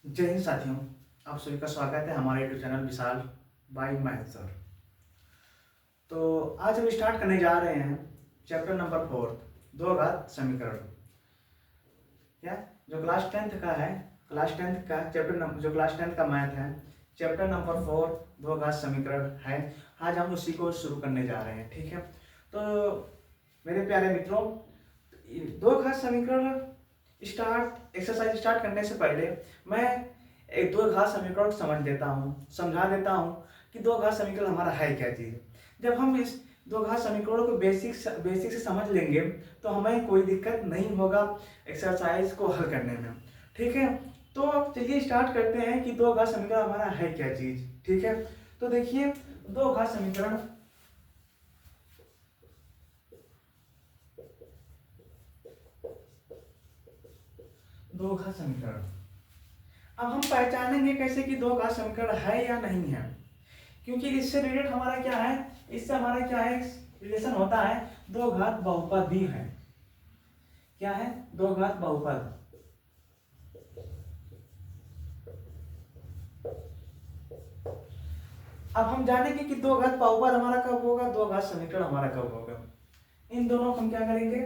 जय हिंद साथियों, आप सभी का स्वागत है हमारे यूट्यूब चैनल विशाल बाय मैथ सर। तो आज हम स्टार्ट करने जा रहे हैं चैप्टर नंबर 4, दो घात समीकरण। क्या जो क्लास टेंथ का मैथ है, चैप्टर नंबर 4 दो घात समीकरण है। आज हम उसी को शुरू करने जा रहे हैं। ठीक है, तो मेरे प्यारे मित्रों, दो घात समीकरण एक्सरसाइज स्टार्ट करने से पहले मैं एक दो घात समीकरण समझा देता हूँ कि दो घात समीकरण हमारा है क्या चीज़। जब हम इस दो घात समीकरणों को बेसिक से समझ लेंगे तो हमें कोई दिक्कत नहीं होगा एक्सरसाइज को हल करने में। ठीक है, तो अब चलिए स्टार्ट करते हैं कि दो घात समीकरण हमारा है क्या चीज़। ठीक है, तो देखिए दो घात समीकरण दो घात समीकरण अब हम पहचानेंगे कैसे कि दो घात समीकरण है या नहीं है, क्योंकि इससे रिलेटेड हमारा क्या है, इससे हमारा क्या है, रिलेशन होता है दो घात बहुपद भी है। क्या है? दो घात बहुपद। अब हम जानेंगे कि दो घात बहुपद हमारा कब होगा, दो घात समीकरण हमारा कब होगा। इन दोनों को हम क्या करेंगे,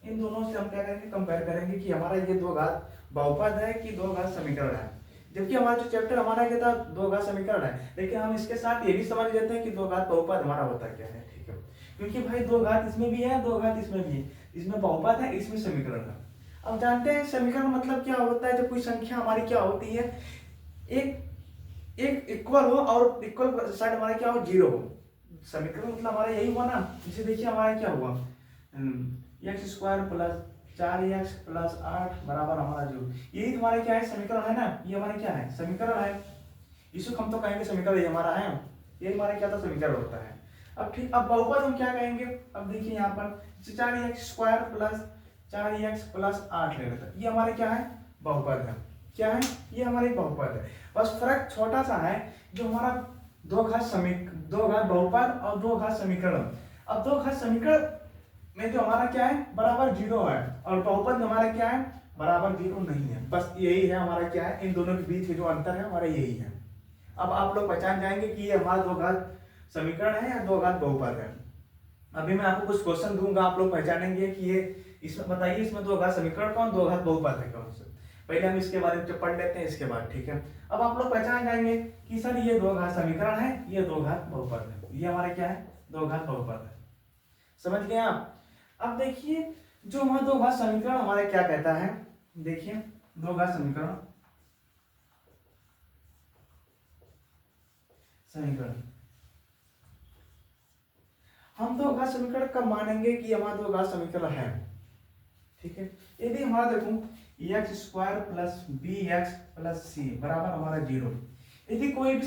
इन दोनों से हम क्या करेंगे, कंपेयर करेंगे कि हमारा ये दो घात बहुपद है कि दो घात समीकरण है। जबकि हमारा जो चैप्टर हमारा क्या था, दो घात समीकरण है, लेकिन हम इसके साथ ये भी समझ लेते हैं कि दो घात बहुपद हमारा होता क्या है। ठीक है, क्योंकि भाई दो घात इसमें भी है, दो घात इसमें भी है, इसमें बहुपद है, इसमें समीकरण है। अब जानते हैं समीकरण मतलब क्या होता है, जब कोई संख्या हमारी क्या होती है, एक एक इक्वल हो और इक्वल साइड हमारा क्या हो, जीरो हो। समीकरण मतलब हमारा यही हुआ ना। जैसे देखिए हमारा क्या हुआ, x square plus 4x plus 8 बराबर हमारा जीरो। यही तुम्हारा क्या है, समीकरण है ना। ये हमारा क्या है, समीकरण है। इसको हम तो कहेंगे समीकरण ये हमारा है, ये हमारा क्या था, समीकरण होता है। अब ठीक, अब बहुपद हम क्या कहेंगे, अब देखिए यहाँ पर 4x square plus 4x plus 8 ले लेते हैं, ये हमारे क्या है, बहुपद है। क्या है, ये हमारे बहुपद है। बस फर्क छोटा सा है, जो हमारा दो घात बहुपद और दो घात समीकरण। अब दो घात समीकरण में जो हमारा क्या है, बराबर जीरो है, और बहुपद में हमारा क्या है, बराबर जीरो नहीं है। बस यही है हमारा क्या है, इन दोनों के बीच के जो अंतर है हमारा यही है। अब आप लोग पहचान जाएंगे कि ये हमारा दो घात समीकरण है या दो घात बहुपद है। अभी मैं आपको कुछ क्वेश्चन दूंगा, आप लोग पहचानेंगे कि ये, इसमें बताइए इसमें दो घात समीकरण कौन, दो घात बहुपद है कौन से। पहले हम इसके बारे में पढ़ लेते हैं, इसके बाद ठीक है। अब आप लोग पहचान जाएंगे कि सर ये दो घात समीकरण है, ये दो घात बहुपद है, ये हमारा क्या है, दो घात बहुपद है। समझ गए आप। अब देखिए जो हमारा दो घात समीकरण हमारा क्या कहता है, देखिए दो घात समीकरण समीकरण हम दो घात समीकरण कब मानेंगे कि हमारा दो घात समीकरण है। ठीक है, यदि हमारा देखो X square plus B X plus C बराबर हमारा जीरो। यदि कोई भी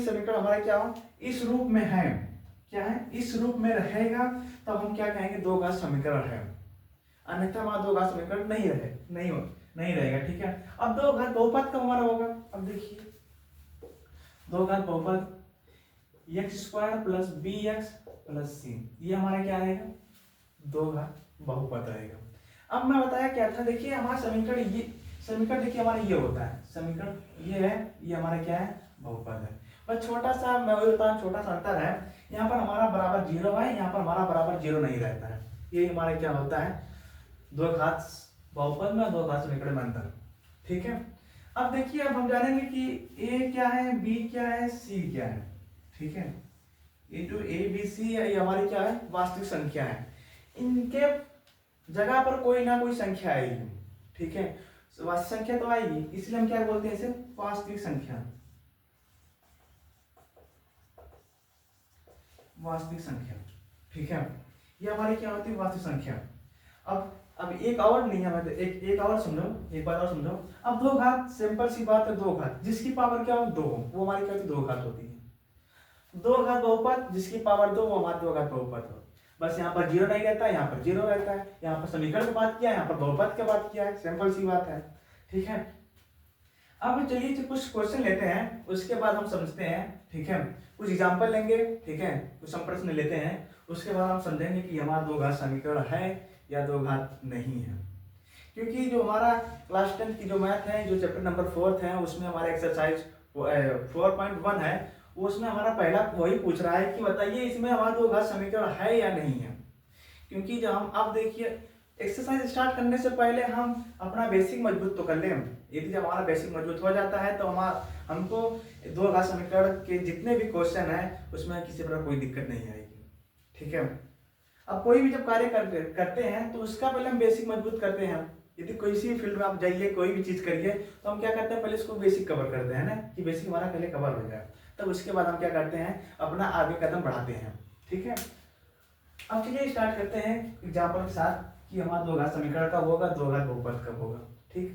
समीकरण हमारा क्या हो, इस रूप में है, क्या है, इस रूप में रहेगा, तब हम क्या कहेंगे, दो घात समीकरण है। अन्यथा हमारा दो घात समीकरण नहीं रहेगा। ठीक है, अब दो घात बहुपद कब हमारा होगा, अब देखिए दो घात बहुपद X square plus B X plus C, ये हमारा क्या रहेगा, दो घात बहुपद रहेगा। अब मैं बताया क्या था, देखिए हमारा समीकरण देखिए हमारा ये होता है, समीकरण ये है, ये हमारा क्या है, बहुपद है। बस छोटा सा मैं वही बता, छोटा सा अंतर है, यहाँ पर हमारा बराबर जीरो है, यहाँ पर हमारा बराबर जीरो नहीं रहता है। ये हमारा क्या होता है, दो घात बहुपद में दो घात समीकरण में अंतर। ठीक है, अब देखिए अब हम जानेंगे कि ए क्या है, बी क्या है, सी क्या है। ठीक है, ये जो ए बी सी है, ये हमारी क्या है, वास्तविक संख्या है। इनके जगह पर कोई ना कोई संख्या आएगी। ठीक है, वास्तविक संख्या तो आएगी, इसलिए हम क्या बोलते हैं इसे, वास्तविक संख्या। वास्तविक संख्या, ठीक है, ये हमारी क्या होती है, वास्तविक संख्या। अब एक और नियम है, एक और समझो, एक बार और समझो। अब दो घात, सिंपल सी बात है, दो घात जिसकी पावर क्या हो, दो, वो हमारी क्या होती है, दो घात होती है। दो घात बहुपद जिसकी पावर दो, वो हमारी दो घात बहुपद हो। बस यहाँ पर जीरो नहीं रहता है, यहाँ पर जीरो रहता है, यहाँ पर समीकरण की बात किया है, यहाँ पर बहुपद की बात किया है, सिंपल सी बात है। ठीक है, अब चलिए कुछ क्वेश्चन लेते हैं, उसके बाद हम समझते हैं। ठीक है, कुछ एग्जांपल लेंगे, ठीक है, कुछ हम प्रश्न लेते हैं, उसके बाद हम समझेंगे कि हमारा दो घात समीकरण है या दो घात नहीं है। क्योंकि जो हमारा क्लास 10 की जो मैथ है, जो चैप्टर नंबर 4 है, उसमें हमारा एक्सरसाइज 4.1 है, उसमें हमारा पहला वही पूछ रहा है कि बताइए इसमें हमारा दो घात समीकरण है या नहीं है। क्योंकि जब हम अब देखिए एक्सरसाइज स्टार्ट करने से पहले हम अपना बेसिक मजबूत तो कर लें। यदि जब हमारा बेसिक मजबूत हो जाता है तो हमको दो घात समीकरण के जितने भी क्वेश्चन है उसमें किसी प्रकार कोई दिक्कत नहीं आएगी। ठीक है, अब कोई भी जब कार्य करते हैं तो उसका पहले हम बेसिक मजबूत करते हैं। यदि किसी भी फील्ड में आप जाइए, कोई भी चीज करिए, तो हम क्या करते हैं, पहले इसको बेसिक कवर करते हैं ना, कि बेसिक हमारा पहले कवर हो जाए, तब उसके बाद हम क्या करते हैं, अपना आगे कदम बढ़ाते हैं। ठीक है, अब चलिए स्टार्ट करते हैं एग्जाम्पल के साथ कि हमारा दो घात समीकरण कब होगा, दो घात बहुपद कब होगा। ठीक,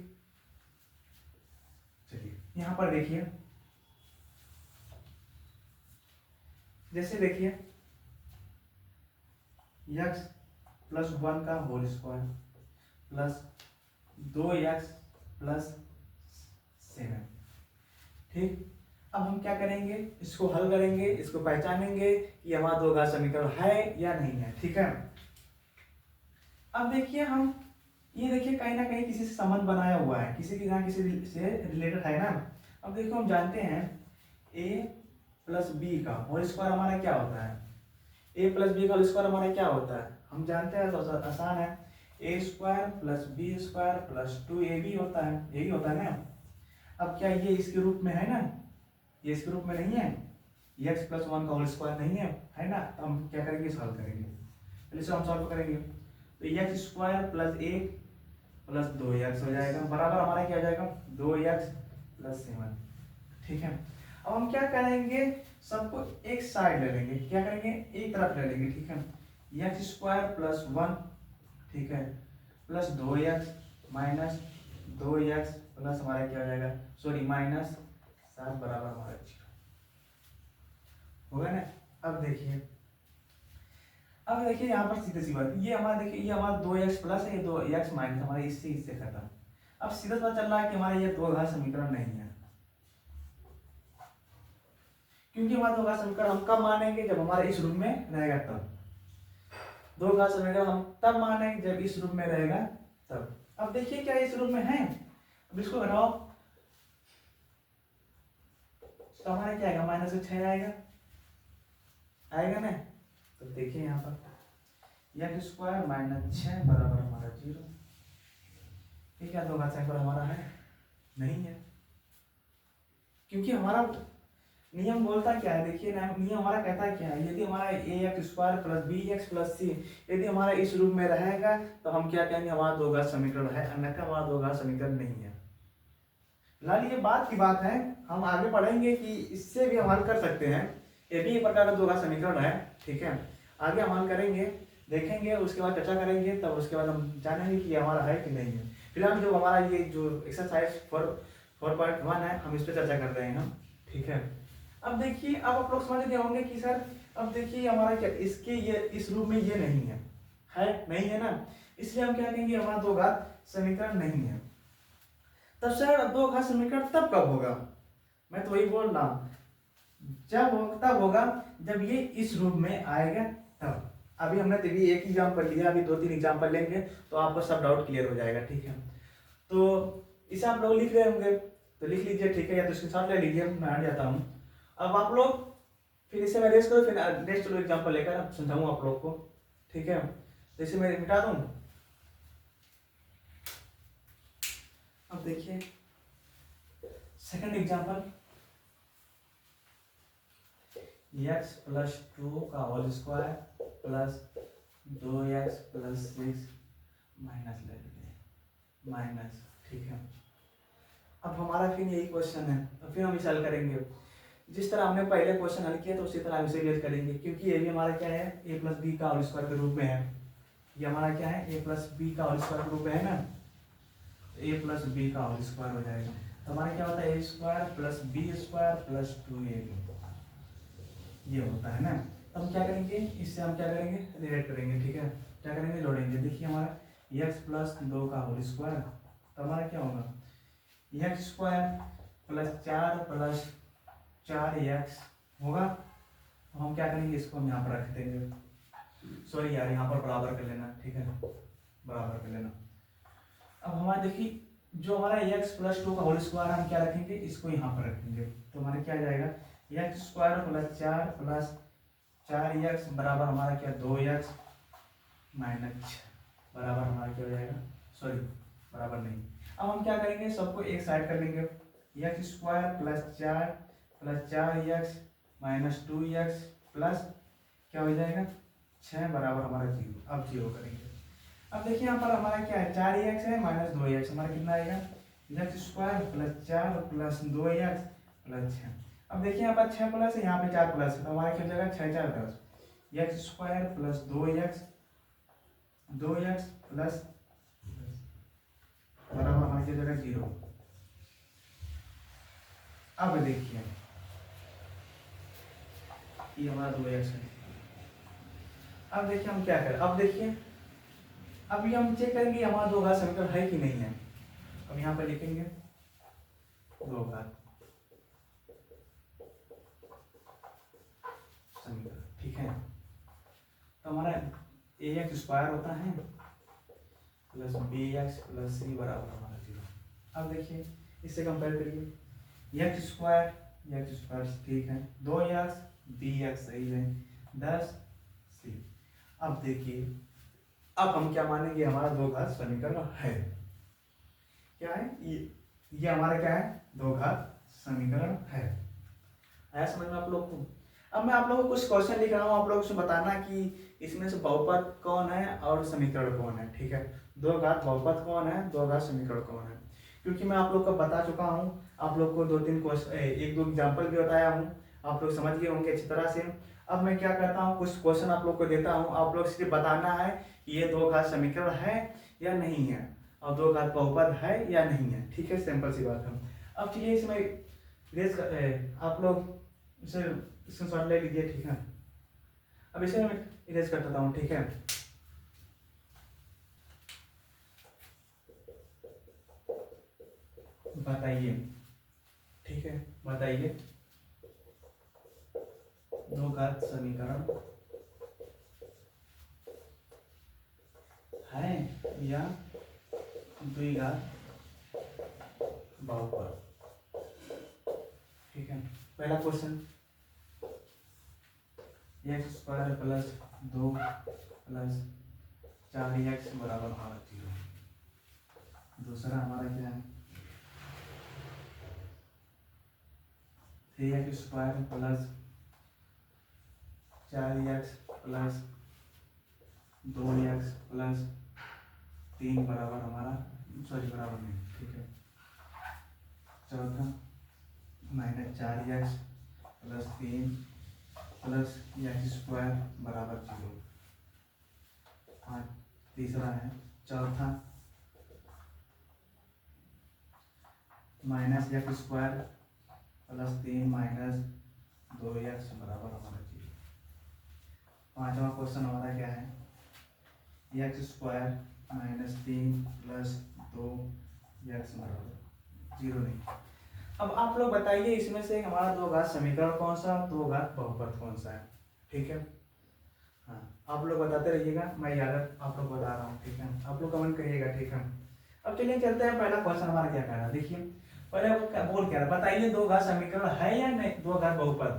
चलिए यहाँ पर देखिए, जैसे देखिए x प्लस 1 का whole square plus 2x plus 7। ठीक, अब हम क्या करेंगे, इसको हल करेंगे, इसको पहचानेंगे कि हमारा दो घात समीकरण है या नहीं है। ठीक है, अब देखिए हम ये देखिए कहीं ना कहीं किसी से संबंध बनाया हुआ है, किसी के यहाँ किसी से रिलेटेड है ना। अब देखो हम जानते हैं a प्लस बी का होल स्क्वायर हमारा क्या होता है, a प्लस बी का होल स्क्वायर हमारा क्या होता है, हम जानते हैं, तो आसान है, a square plus b square plus 2ab होता है, यही होता है ना। अब क्या ये इसके रूप में है ना, ये इसके रूप में नहीं है, x प्लस 1 का होल स्क्वायर नहीं है ना, तो हम क्या करेंगे, सॉल्व करेंगे, पहले से हम सॉल्व करेंगे, तो x square plus 1 plus 2x हो जाएगा, बराबर हमारा क्या हो जाएगा, 2x प्लस 7। ठीक है, अब हम क्या करेंगे, सबको एक साइड ले लेंगे, क्या करेंगे, एक तरफ ले लेंगे। ठीक है, x स्क्वायर प्लस 1, ठीक है, plus 2x minus 2x plus हमारा क्या हो जाएगा, सॉरी माइनस 7 बराबर हमारा 0 होगा ना। अब देखिए यहाँ पर सीधे सी बात, ये हमारा देखिए, ये हमारा 2x प्लस है, ये 2x माइनस हमारे इससे खत्म। अब सीधा पता चल रहा है कि हमारा ये दो घात समीकरण नहीं है, क्योंकि हमारा दो घात समीकरण हम कब मानेंगे, जब हमारा इस रूप में रहेगा तब। दो घात समीकरण हम तब मानेंगे जब इस रूप में रहेगा तब। अब देखिए क्या इस रूप में है, अब इसको घटाओ तो हमारा क्या आएगा, माइनस 6 आएगा ना। तो देखिए यहाँ पर x स्क्वायर माइनस 6 बराबर हमारा 0। ये क्या दो घात समीकरण हमारा है, नहीं है, क्योंकि हमारा नियम बोलता क्या है, देखिए ना, नियम हमारा कहता है क्या है, यदि हमारा ax square plus bx plus c यदि हमारा इस रूप में रहेगा तो हम क्या कहेंगे, हमारा दो घात समीकरण है, अन्यथा हमारा दो घात समीकरण नहीं है। फिलहाल ये बात की बात है, हम आगे पढ़ेंगे कि इससे भी हम हल कर सकते हैं, ये भी एक प्रकार का दो घात समीकरण है। ठीक है, आगे हम हल करेंगे, देखेंगे, उसके बाद चर्चा करेंगे, तब उसके बाद हम जानेंगे कि हमारा है कि नहीं है। फिलहाल जो हमारा ये जो एक्सरसाइज 4.1 है, हम इस पर चर्चा कर रहे हैं हम। ठीक है, अब देखिए, अब आप लोग समझ गए होंगे कि सर अब देखिए हमारा क्या, इसके ये इस रूप में ये नहीं है, नहीं है ना, इसलिए हम क्या कहेंगे, हमारा दो घात समीकरण नहीं है। तब सर दो घात समीकरण तब कब होगा, मैं तो वही बोल रहा हूँ, तब होगा जब ये इस रूप में आएगा तब। अभी हमने तो भी एक एग्जाम्पल लिया, अभी 2-3 एग्जाम्पल लेंगे तो आपको सब डाउट क्लियर हो जाएगा। ठीक है, तो इसे आप लोग लिख रहे होंगे तो लिख लीजिए, ठीक है, या तो इसके साथ ले लीजिए, मैं आ जाता हूँ। अब आप लोग फिर इसे मैनेज करो, फिर नेक्स्ट एग्जाम्पल लेकर समझाऊँ आप लोग को। ठीक है, तो इसे मैं मिटा दूँ। अब देखिए सेकंड एग्जाम्पल, x प्लस 2 का whole square plus 2x plus 6 minus ले लीजिए माइनस। ठीक है, अब हमारा फिर यही क्वेश्चन है, तो फिर हम इसे हल करेंगे जिस तरह हमने पहले क्वेश्चन हल किया, तो उसी तरह हम इसे हल करेंगे, क्योंकि ये भी हमारा क्या है, a प्लस बी का होल स्क्वायर के रूप में है। ये हमारा क्या है, a प्लस बी का होल स्क्वायर के रूप में है ना, a प्लस बी का होल स्क्वायर हो जाएगा, तो हमारा क्या होता है, a square plus b square plus 2ab, ये होता है ना। तो हम क्या करेंगे, इससे हम क्या करेंगे, रिलेट करेंगे। ठीक है, क्या करेंगे, जोड़ेंगे। देखिए हमारा x प्लस 2 का होल स्क्वायर, तो हमारा क्या होगा, x square plus 4 plus 4x होगा। तो हम क्या करेंगे, इसको हम यहाँ पर रख देंगे, सॉरी यार, यहाँ पर बराबर कर लेना। ठीक है, बराबर कर लेना। अब हमारा देखिए जो हमारा एक्स प्लस 2 का होल स्क्वायर हम क्या रखेंगे, इसको यहाँ पर रखेंगे, तो हमारा क्या आ जाएगा x square plus 4 plus 4x बराबर हमारा क्या 2x माइनस बराबर हमारा क्या हो जाएगा, सॉरी बराबर नहीं। अब हम क्या करेंगे, सबको एक साइड कर लेंगे, x square plus 4 minus 2x plus क्या हो जाएगा 6 बराबर हमारा 0। अब 0 करेंगे। अब देखिए यहाँ पर हमारा क्या है 4x है माइनस 2x, हमारा कितना आएगा x square plus 4 plus 2x plus 6। अब देखिए यहाँ पर 6 प्लस है, यहाँ पे 4 प्लस है, तो हमारा क्या हो जाएगा 6 4 10, x square plus 2x plus बराबर हमारा क्या हो जाएगा 0। अब देखिए ये हमारा 2x है। अब देखिए हम क्या करें, अब देखिए अभी हम चेक करेंगे हमारा दो घात समीकरण है कि नहीं है। अब यहाँ पर लिखेंगे दो घात समीकरण, ठीक है। तो हमारा ए एक्स स्क्वायर होता है plus B X plus C बराबर हमारा 0। अब देखिए इससे कंपेयर करिए एक्स स्क्वायर ठीक है, 2x बी एक्स सही है 10 सी। अब देखिए अब हम क्या मानेंगे, हमारा दो घात समीकरण है, क्या है ये हमारा क्या है दो घात समीकरण है। आया समझ में आप लोग को। अब मैं आप लोगों को कुछ क्वेश्चन लिख रहा हूँ, आप लोगों से बताना कि इसमें से बहुपद कौन है और समीकरण कौन है, ठीक है। दो घात बहुपद कौन है, दो घात समीकरण कौन है, क्योंकि मैं आप लोग को बता चुका हूँ, आप लोग को 2-3 क्वेश्चन 1-2 एग्जाम्पल भी बताया हूँ, आप लोग समझ गए होंगे अच्छी तरह से। अब मैं क्या करता हूँ, कुछ क्वेश्चन आप लोग को देता हूँ, आप लोग सिर्फ बताना है कि ये दो घात समीकरण है या नहीं है, और दो घात बहुपद है या नहीं है, ठीक है। सिंपल सी बात है। अब चलिए इसमें आप लोग इसे स्क्रीनशॉट ले लीजिए, ठीक है। अब इसे मैं इरेज कर देता हूँ, ठीक है। बताइए, ठीक है, बताइए दो घात समीकरण है या द्विघात बहुपद, ठीक है। पहला question x square plus 2 plus 4x बराबर हमारा 0। दूसरा हमारा क्या है 3x square plus 4x plus 2x plus 3 बराबर हमारा बराबर नहीं, ठीक है। चौथा minus 4x plus 3 plus x square बराबर 0। तीसरा है चौथा minus x square plus 3 minus 2x बराबर हमारा 0। पांचवा क्वेश्चन हमारा क्या है x square minus 3 plus 2x बराबर 0 नहीं। अब आप लोग बताइए इसमें से हमारा दो घात समीकरण कौन सा, दो घात बहुपद कौन सा है, ठीक है। हाँ आप लोग बताते रहिएगा, मैं याद आप लोग बता रहा हूँ, ठीक है। आप लोग कमेंट करिएगा, ठीक है। अब चलिए चलते हैं, पहला क्वेश्चन हमारा क्या कह रहा है, देखिए पहले वो क्या बोल क्या रहा है, बताइए दो घात समीकरण है या नहीं, दो घात बहुपद।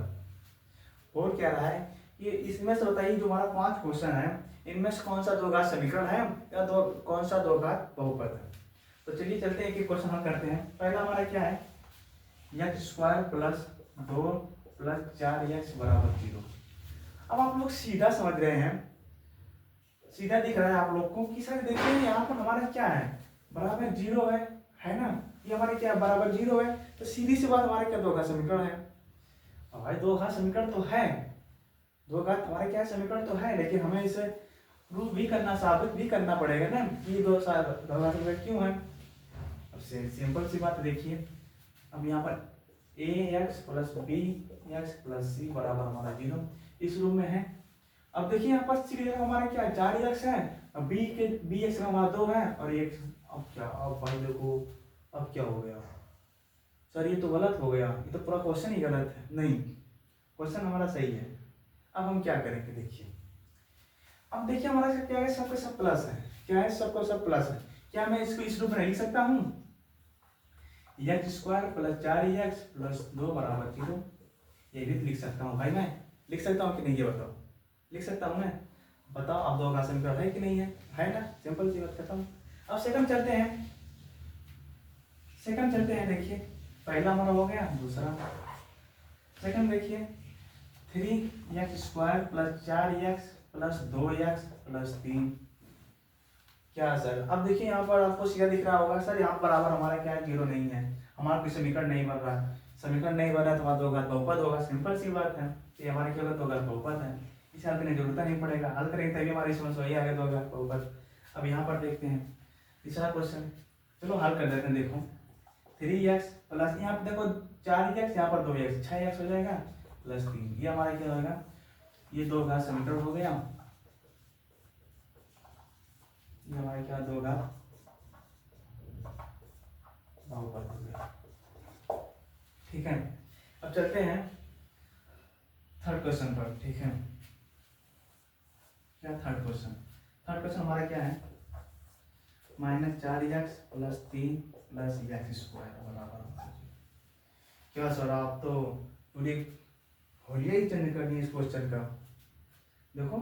बोल क्या रहा है कि इसमें से बताइए जो हमारा 5 क्वेश्चन है इनमें से कौन सा दो घात समीकरण है या कौन सा दो घात बहुपद है। तो चलिए चलते हैं, एक क्वेश्चन हम करते हैं। पहला हमारा क्या है x square plus 2 plus 4x बराबर 0। अब आप लोग सीधा समझ रहे हैं, सीधा दिख रहा है आप लोग को कि सर देखिए यहाँ पर हमारा क्या है बराबर 0 है ना, ये हमारे क्या बराबर 0 है, तो सीधी सी बात हमारे क्या दो घात समीकरण है। अब भाई दो घात समीकरण तो है, दो घात हमारे क्या समीकरण तो है, लेकिन हमें इसे प्रूफ भी करना, साबित भी करना पड़ेगा ना कि दो घात समीकरण क्यों है। अब सिंपल सी बात देखिए, अब यहाँ पर A X plus B X plus C बराबर हमारा 0 इस रूप में है। अब देखिए यहाँ पर सी हमारा क्या 4x है, अब बी एक्स का हमारा 2 है और एक, अब क्या, अब भाई देखो अब क्या हो गया सर, ये तो गलत हो गया, ये तो पूरा क्वेश्चन ही गलत है। नहीं, क्वेश्चन हमारा सही है। अब हम क्या करेंगे देखिए, अब देखिए हमारा क्या है, सबका सब प्लस है, क्या है सबका सब प्लस है, क्या मैं इसको इस रूप में लिख सकता हूँ? X square plus 4x plus 2 बराबर 0। ये भी लिख सकता हूँ भाई, मैं लिख सकता हूँ कि नहीं, ये बताओ। लिख सकता हूँ मैं? बताओ अब दो का समीकरण है कि नहीं है? है ना, सिंपल सी बात खत्म। अब सेकंड चलते हैं, देखिए पहला हमारा हो गया, दूसरा सेकंड देखिए 3x square plus 4x plus 2x plus 3। क्या सर? अब देखिए यहाँ पर आपको सीधा दिख रहा होगा सर, यहाँ बराबर हमारा क्या है, 0 नहीं है, हमारा कोई समीकरण नहीं बन रहा। समीकरण नहीं बन रहा है तो हमारा दो घात बहुपद होगा, सिंपल सी बात है। ये हमारे क्या होगा, दो घात बहुपद है, इसे हल करने की जरूरत नहीं पड़ेगा, हल करेंगे तभी हमारी समझ वही आ गया, दो घात बहुपद। अब यहाँ पर देखते हैं तीसरा क्वेश्चन, चलो हल कर देते हैं। देखो 3x प्लस यहाँ पर देखो 4x, यहाँ पर 2x, 6x हो जाएगा प्लस 3, ये हमारा क्या होगा, ये दो घात समीकरण हो गया। ये हमारे क्या, दो घात बहुपद हो गया। ठीक है, अब चलते हैं थर्ड क्वेश्चन पर। ठीक है, क्या थर्ड क्वेश्चन हमारा क्या है, -4x plus 3 plus x square बराबर। क्या सर, आप तो पूरी होलिया ही चेंज करनी है इस क्वेश्चन का। देखो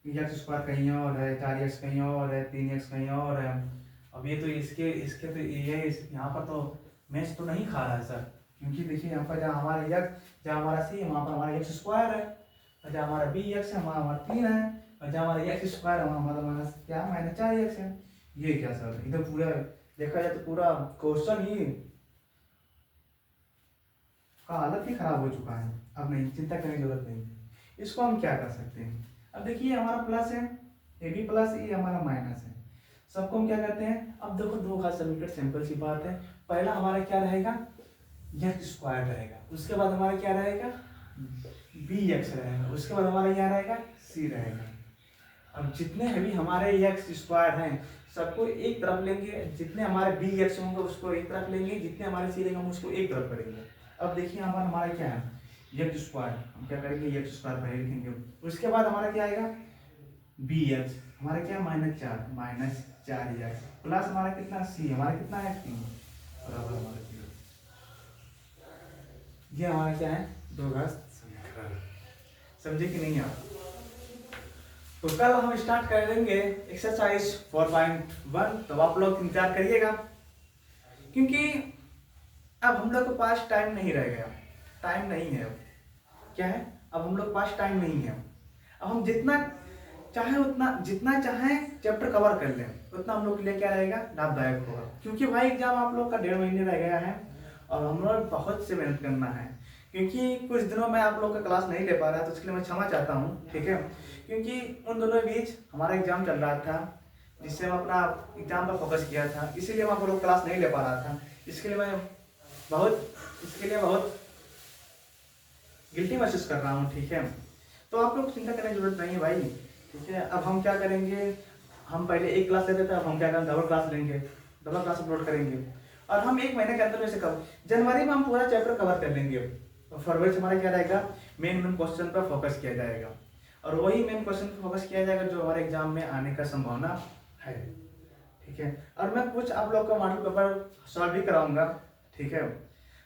एक्स स्क्वायर कहीं और है, 4x कहीं और है, 3x कहीं और है। अब ये तो इसके तो ये यहाँ पर तो मैच तो नहीं खा रहा है सर, क्योंकि देखिए यहाँ पर जहाँ हमारा x, जहाँ हमारा c है वहाँ पर हमारा x स्क्वायर है, और जहाँ हमारा bx है वहाँ हमारा 3 है, और जहाँ हमारा x स्क्वायर है वहाँ हमारा माइनस क्या, -4x है। ये क्या सर, इधर पूरा देखा जाए तो पूरा क्वेश्चन ही का हालत ही खराब हो चुका है। अब नहीं, चिंता करने की जरूरत नहीं है। इसको हम क्या कर सकते हैं, अब देखिए हमारा प्लस है, ये भी प्लस, ये हमारा माइनस है, सबको हम क्या करते हैं। अब देखो दो घात समीकरण, सिंपल सी बात है, पहला हमारा क्या रहेगा, एक्स स्क्वायर रहेगा, उसके बाद हमारा क्या रहेगा, बी एक्स रहेगा, उसके बाद हमारा क्या रहेगा, सी रहेगा। अब जितने भी हमारे एक्स स्क्वायर हैं सबको एक तरफ लेंगे, जितने हमारे बी एक्स होंगे उसको एक तरफ लेंगे, जितने हमारे सी रहेंगे हम उसको एक तरफ करेंगे। अब देखिए यहाँ पर हमारा क्या है, एक्स स्क्वायर, हम क्या करेंगे, एक्स स्क्वायर पहले लिखेंगे, उसके बाद हमारा क्या आएगा, बी एक्स, हमारा क्या -4 प्लस हमारा कितना, सी हमारा कितना है, 3 बराबर हमारा 0। ये हमारा क्या है, दो घात समीकरण। समझे कि नहीं आप? तो कल हम स्टार्ट कर देंगे एक्सरसाइज 4.1, तो आप लोग इंतजार करिएगा, क्योंकि अब हम लोग के पास टाइम नहीं रह गया, टाइम नहीं है। अब क्या है, अब हम लोग पास टाइम नहीं है। अब हम जितना चाहें चैप्टर कवर कर लें, उतना हम लोग के लिए क्या रहेगा, लाभदायक होगा। क्योंकि भाई एग्जाम आप लोग का 1.5 महीने रह गया है और हम लोग बहुत से मेहनत करना है, क्योंकि कुछ दिनों में आप लोग का क्लास नहीं ले पा रहा है, तो उसके लिए मैं क्षमा चाहता हूँ। ठीक है, क्योंकि उन दोनों के बीच हमारा एग्जाम चल रहा था, जिससे हम अपना एग्जाम पर फोकस किया था, इसीलिए मैं आप लोग क्लास नहीं ले पा रहा था। इसके लिए बहुत गिल्टी महसूस कर रहा हूँ। ठीक है, तो आप लोग चिंता करने की जरूरत नहीं है भाई। ठीक है, अब हम क्या करेंगे, हम पहले एक क्लास लेते थे, अब हम क्या करेंगे, डबल क्लास लेंगे, डबल क्लास अपलोड करेंगे, और हम एक महीने के अंदर में से जनवरी में हम पूरा चैप्टर कवर कर लेंगे। और फरवरी से हमारा क्या रहेगा, मेन क्वेश्चन पर फोकस किया जाएगा, और वही मेन क्वेश्चन पर फोकस किया जाएगा जो हमारे एग्जाम में आने का संभावना है। ठीक है, और मैं कुछ आप लोग का मॉडल पेपर सॉल्व भी कराऊंगा। ठीक है,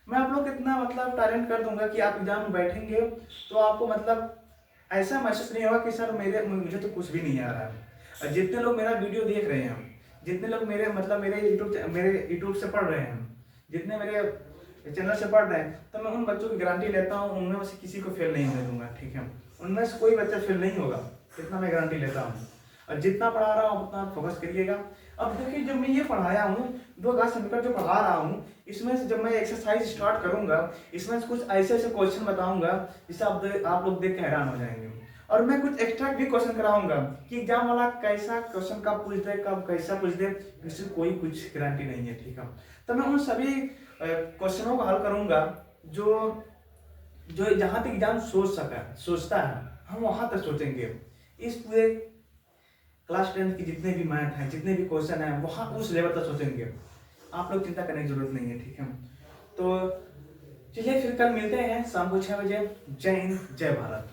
मैं आप लोग इतना मतलब टैलेंट कर दूंगा कि आप एग्जाम में बैठेंगे तो आपको मतलब ऐसा महसूस नहीं होगा कि सर मुझे तो कुछ भी नहीं आ रहा है। और जितने लोग मेरा वीडियो देख रहे हैं, जितने लोग मेरे यूट्यूब से पढ़ रहे हैं, जितने मेरे चैनल से पढ़ रहे हैं, तो मैं उन बच्चों की गारंटी लेता हूँ, उनमें से किसी को फेल नहीं होने दूंगा। ठीक है, उनमें से कोई बच्चा फेल नहीं होगा, इतना मैं गारंटी लेता हूँ। और जितना पढ़ा रहा हूँ उतना फोकस करिएगा। अब देखिए, जब मैं ये पढ़ाया हूँ, दो घात समीकरण जो पढ़ा रहा हूँ, इसमें से जब मैं एक्सरसाइज स्टार्ट करूंगा, इसमें से कुछ ऐसे क्वेश्चन बताऊंगा जिससे आप लोग देख के हैरान हो जाएंगे। और मैं कुछ एक्स्ट्रा भी क्वेश्चन कराऊंगा कि एग्जाम वाला कैसा क्वेश्चन कब पूछ दे, कब कैसा पूछ दे, इससे कोई कुछ गारंटी नहीं है। ठीक है, तो मैं उन सभी क्वेश्चनों को हल करूंगा जो जहाँ तक एग्जाम सोचता है, हम वहां तक सोचेंगे। इस पूरे क्लास 10 की जितने भी मैथ हैं, जितने भी क्वेश्चन हैं, वहाँ उस लेवल तक सोचेंगे। आप लोग चिंता करने की जरूरत नहीं है। ठीक है, तो चलिए फिर कल मिलते हैं शाम को 6 बजे। जय हिंद, जय भारत।